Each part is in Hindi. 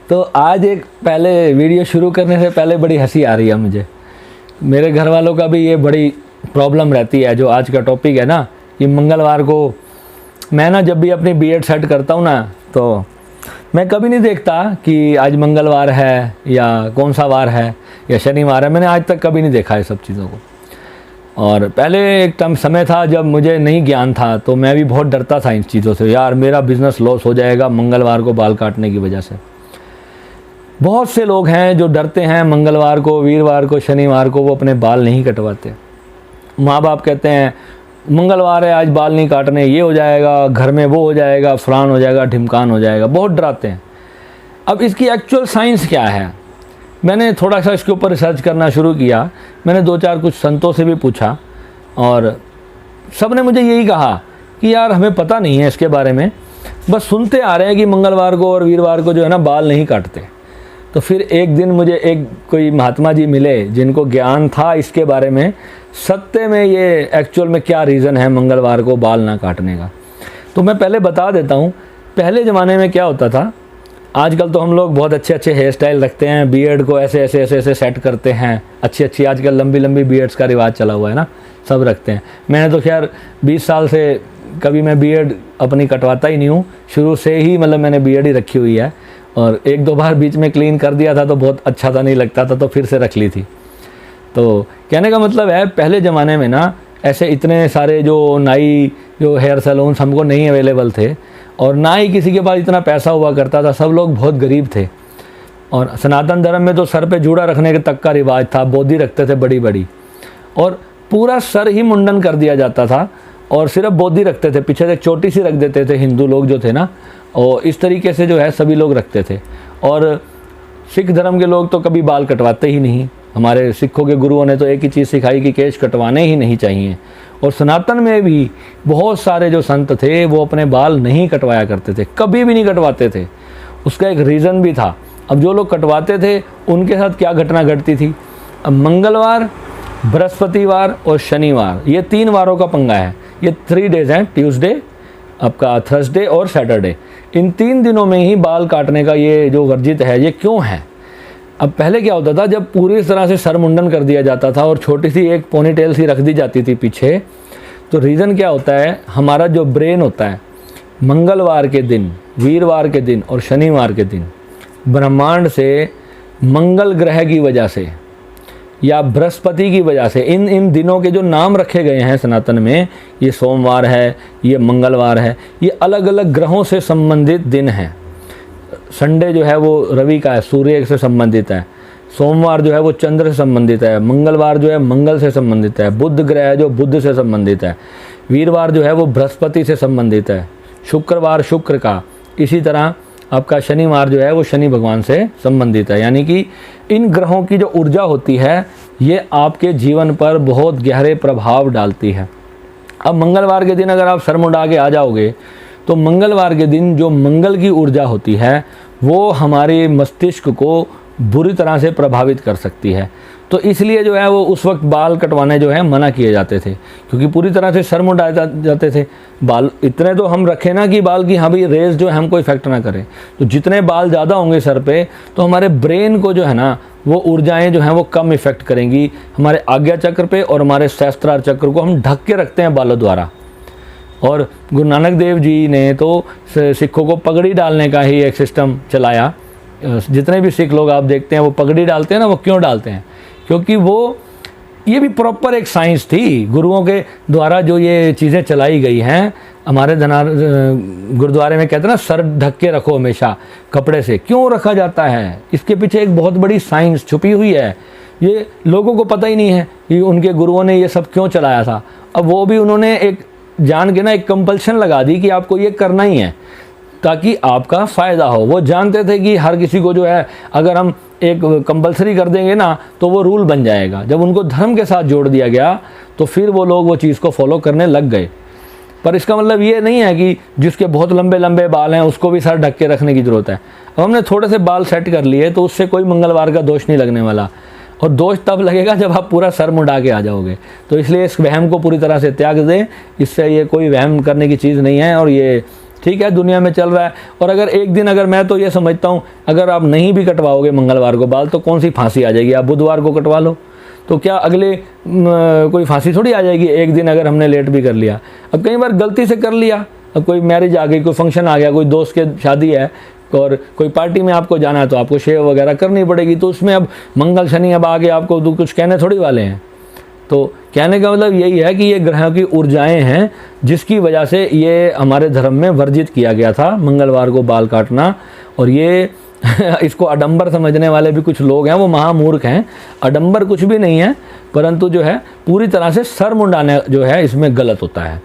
तो आज एक पहले वीडियो शुरू करने से पहले बड़ी हंसी आ रही है मुझे। मेरे घर वालों का भी ये बड़ी प्रॉब्लम रहती है। जो आज का टॉपिक है ना, कि मंगलवार को मैं ना जब भी अपनी बीएड सेट करता हूँ ना, तो मैं कभी नहीं देखता कि आज मंगलवार है या कौन सा वार है या शनिवार है। मैंने आज तक कभी नहीं देखा है सब चीज़ों को। और पहले एक समय था जब मुझे नहीं ज्ञान था, तो मैं भी बहुत डरता था इन चीज़ों से। यार मेरा बिज़नेस लॉस हो जाएगा मंगलवार को बाल काटने की वजह से। बहुत से लोग हैं जो डरते हैं मंगलवार को, वीरवार को, शनिवार को वो अपने बाल नहीं कटवाते। माँ बाप कहते हैं मंगलवार है आज बाल नहीं काटने, ये हो जाएगा, घर में वो हो जाएगा, फलान हो जाएगा, ढिमकान हो जाएगा। बहुत डराते हैं। अब इसकी एक्चुअल साइंस क्या है, मैंने थोड़ा सा इसके ऊपर रिसर्च करना शुरू किया। मैंने 2-4 कुछ संतों से भी पूछा और सब ने मुझे यही कहा कि यार हमें पता नहीं है इसके बारे में, बस सुनते आ रहे हैं कि मंगलवार को और वीरवार को जो है ना बाल नहीं काटते। तो फिर एक दिन मुझे कोई महात्मा जी मिले जिनको ज्ञान था इसके बारे में, सत्य में ये एक्चुअल में क्या रीज़न है मंगलवार को बाल ना काटने का। तो मैं पहले बता देता हूँ। पहले ज़माने में क्या होता था, आजकल तो हम लोग बहुत अच्छे अच्छे हेयर स्टाइल रखते हैं, बीएड को ऐसे ऐसे ऐसे ऐसे सेट करते हैं, अच्छी अच्छी आजकल लंबी लंबी बीएड्स का रिवाज चला हुआ है ना, सब रखते हैं। मैंने तो खैर 20 साल से कभी मैं बीएड अपनी कटवाता ही नहीं हूँ, शुरू से ही मतलब मैंने बीएड ही रखी हुई है। और 1-2 बार बीच में क्लीन कर दिया था तो बहुत अच्छा था, नहीं लगता था, तो फिर से रख ली थी। तो कहने का मतलब है पहले ज़माने में ना ऐसे इतने सारे जो नाई, जो हेयर सैलून्स हमको नहीं अवेलेबल थे, और ना ही किसी के पास इतना पैसा हुआ करता था। सब लोग बहुत गरीब थे। और सनातन धर्म में तो सर पे जूड़ा रखने के तक का रिवाज था, बोधी रखते थे बड़ी बड़ी, और पूरा सर ही मुंडन कर दिया जाता था और सिर्फ बोधी रखते थे, पीछे एक चोटी सी रख देते थे हिंदू लोग जो थे ना, और इस तरीके से जो है सभी लोग रखते थे। और सिख धर्म के लोग तो कभी बाल कटवाते ही नहीं। हमारे सिखों के गुरुओं ने तो एक ही चीज़ सिखाई कि केश कटवाने ही नहीं चाहिए। और सनातन में भी बहुत सारे जो संत थे वो अपने बाल नहीं कटवाया करते थे, कभी भी नहीं कटवाते थे। उसका एक रीज़न भी था। अब जो लोग कटवाते थे उनके साथ क्या घटना घटती थी। अब मंगलवार, बृहस्पतिवार और शनिवार, ये 3 वारों का पंगा है। ये 3 डेज हैं, ट्यूसडे, आपका थर्सडे और सैटरडे। इन 3 दिनों में ही बाल काटने का ये जो वर्जित है, ये क्यों है। अब पहले क्या होता था, जब पूरी तरह से सर मुंडन कर दिया जाता था और छोटी सी एक पोनीटेल सी रख दी जाती थी पीछे, तो रीज़न क्या होता है, हमारा जो ब्रेन होता है मंगलवार के दिन, वीरवार के दिन और शनिवार के दिन ब्रह्मांड से मंगल ग्रह की वजह से या बृहस्पति की वजह से, इन दिनों के जो नाम रखे गए हैं सनातन में, ये सोमवार है, ये मंगलवार है, ये अलग अलग ग्रहों से संबंधित दिन हैं। संडे जो है वो रवि का है, सूर्य से संबंधित है। सोमवार जो है वो चंद्र से संबंधित है। मंगलवार जो है मंगल से संबंधित है। बुध ग्रह है जो बुध से संबंधित है। वीरवार जो है वो बृहस्पति से संबंधित है। शुक्रवार शुक्र का। इसी तरह आपका शनिवार जो है वो शनि भगवान से संबंधित है। यानी कि इन ग्रहों की जो ऊर्जा होती है ये आपके जीवन पर बहुत गहरे प्रभाव डालती है। अब मंगलवार के दिन अगर आप सर मुंडा के आ जाओगे, तो मंगलवार के दिन जो मंगल की ऊर्जा होती है वो हमारे मस्तिष्क को बुरी तरह से प्रभावित कर सकती है। तो इसलिए जो है वो उस वक्त बाल कटवाने जो है मना किए जाते थे, क्योंकि पूरी तरह से सर मुंडाए जाते थे। बाल इतने तो हम रखें ना कि बाल की हाँ भाई रेस जो है हमको इफेक्ट ना करे। तो जितने बाल ज़्यादा होंगे सर पे, तो हमारे ब्रेन को जो है ना वो ऊर्जाएं जो हैं वो कम इफेक्ट करेंगी हमारे आज्ञा चक्र पे, और हमारे सहस्त्रार चक्र को हम ढक के रखते हैं बालों द्वारा। और गुरु नानक देव जी ने तो सिखों को पगड़ी डालने का ही एक सिस्टम चलाया। जितने भी सिख लोग आप देखते हैं वो पगड़ी डालते हैं ना, वो क्यों डालते हैं, क्योंकि वो ये भी प्रॉपर एक साइंस थी गुरुओं के द्वारा जो ये चीज़ें चलाई गई हैं। हमारे गुरुद्वारे में कहते हैं ना, सर ढक के रखो हमेशा कपड़े से। क्यों रखा जाता है, इसके पीछे एक बहुत बड़ी साइंस छुपी हुई है। ये लोगों को पता ही नहीं है कि उनके गुरुओं ने ये सब क्यों चलाया था। अब वो भी उन्होंने एक जान के ना एक कंपल्शन लगा दी कि आपको ये करना ही है ताकि आपका फ़ायदा हो। वो जानते थे कि हर किसी को जो है अगर हम एक कंपल्सरी कर देंगे ना तो वो रूल बन जाएगा। जब उनको धर्म के साथ जोड़ दिया गया तो फिर वो लोग वो चीज़ को फॉलो करने लग गए। पर इसका मतलब ये नहीं है कि जिसके बहुत लंबे लंबे बाल हैं उसको भी सर ढक के रखने की ज़रूरत है। अब हमने थोड़े से बाल सेट कर लिए तो उससे कोई मंगलवार का दोष नहीं लगने वाला, और दोष तब लगेगा जब आप पूरा सर मुंडा के आ जाओगे। तो इसलिए इस वहम को पूरी तरह से त्याग दें। इससे ये कोई वहम करने की चीज़ नहीं है और ये ठीक है, दुनिया में चल रहा है। और अगर एक दिन, अगर मैं तो ये समझता हूँ, अगर आप नहीं भी कटवाओगे मंगलवार को बाल तो कौन सी फांसी आ जाएगी, आप बुधवार को कटवा लो, तो क्या अगले कोई फांसी थोड़ी आ जाएगी एक दिन अगर हमने लेट भी कर लिया। अब कई बार गलती से कर लिया, अब कोई मैरिज आ गई, कोई फंक्शन आ गया, कोई दोस्त के शादी है और कोई पार्टी में आपको जाना है तो आपको शेव वगैरह करनी पड़ेगी, तो उसमें अब मंगल शनि अब आगे आपको कुछ कहने थोड़ी वाले हैं। तो कहने का मतलब यही है कि ये ग्रहों की ऊर्जाएं हैं जिसकी वजह से ये हमारे धर्म में वर्जित किया गया था मंगलवार को बाल काटना। और ये इसको आडंबर समझने वाले भी कुछ लोग हैं, वो महामूर्ख हैं। आडंबर कुछ भी नहीं है, परंतु जो है पूरी तरह से सर मुंडाना जो है इसमें गलत होता है।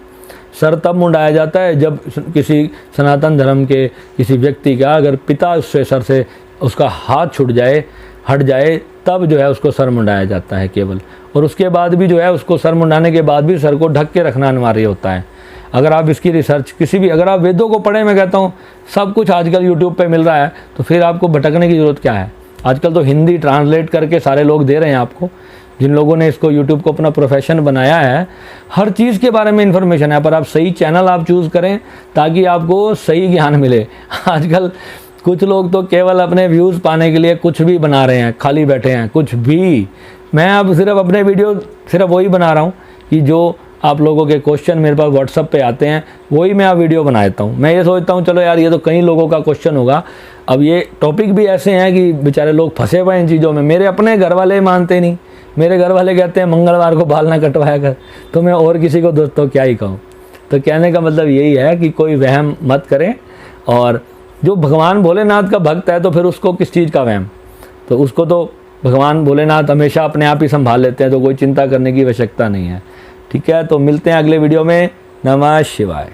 सर तब मुंडाया जाता है जब किसी सनातन धर्म के किसी व्यक्ति का अगर पिता उससे सर से उसका हाथ छूट जाए, हट जाए, तब जो है उसको सर मुंडाया जाता है केवल। और उसके बाद भी जो है उसको सर मुंडाने के बाद भी सर को ढक के रखना अनिवार्य होता है। अगर आप इसकी रिसर्च किसी भी, अगर आप वेदों को पढ़ें, मैं कहता हूँ सब कुछ आजकल यूट्यूब पे मिल रहा है, तो फिर आपको भटकने की ज़रूरत क्या है। आजकल तो हिंदी ट्रांसलेट करके सारे लोग दे रहे हैं आपको, जिन लोगों ने इसको यूट्यूब को अपना प्रोफेशन बनाया है, हर चीज़ के बारे में इन्फॉर्मेशन है। पर आप सही चैनल आप चूज़ करें ताकि आपको सही ज्ञान मिले। आजकल कुछ लोग तो केवल अपने व्यूज़ पाने के लिए कुछ भी बना रहे हैं, खाली बैठे हैं कुछ भी। मैं अब सिर्फ अपने वीडियो सिर्फ वही बना रहा हूँ कि जो आप लोगों के क्वेश्चन मेरे पास व्हाट्सअप पे आते हैं वही मैं आप वीडियो बना देता हूँ। मैं ये सोचता हूँ चलो यार ये तो कई लोगों का क्वेश्चन होगा। अब ये टॉपिक भी ऐसे हैं कि बेचारे लोग फंसे हुए इन चीज़ों में। मेरे अपने घर वाले मानते नहीं, मेरे घर वाले कहते हैं मंगलवार को बाल ना कटवाया कर, तो मैं और किसी को दोस्तों क्या ही कहूँ। तो कहने का मतलब यही है कि कोई वहम मत करें, और जो भगवान भोलेनाथ का भक्त है तो फिर उसको किस चीज़ का वहम, तो उसको तो भगवान भोलेनाथ हमेशा अपने आप ही संभाल लेते हैं, तो कोई चिंता करने की आवश्यकता नहीं है। ठीक है, तो मिलते हैं अगले वीडियो में। नमः शिवाय।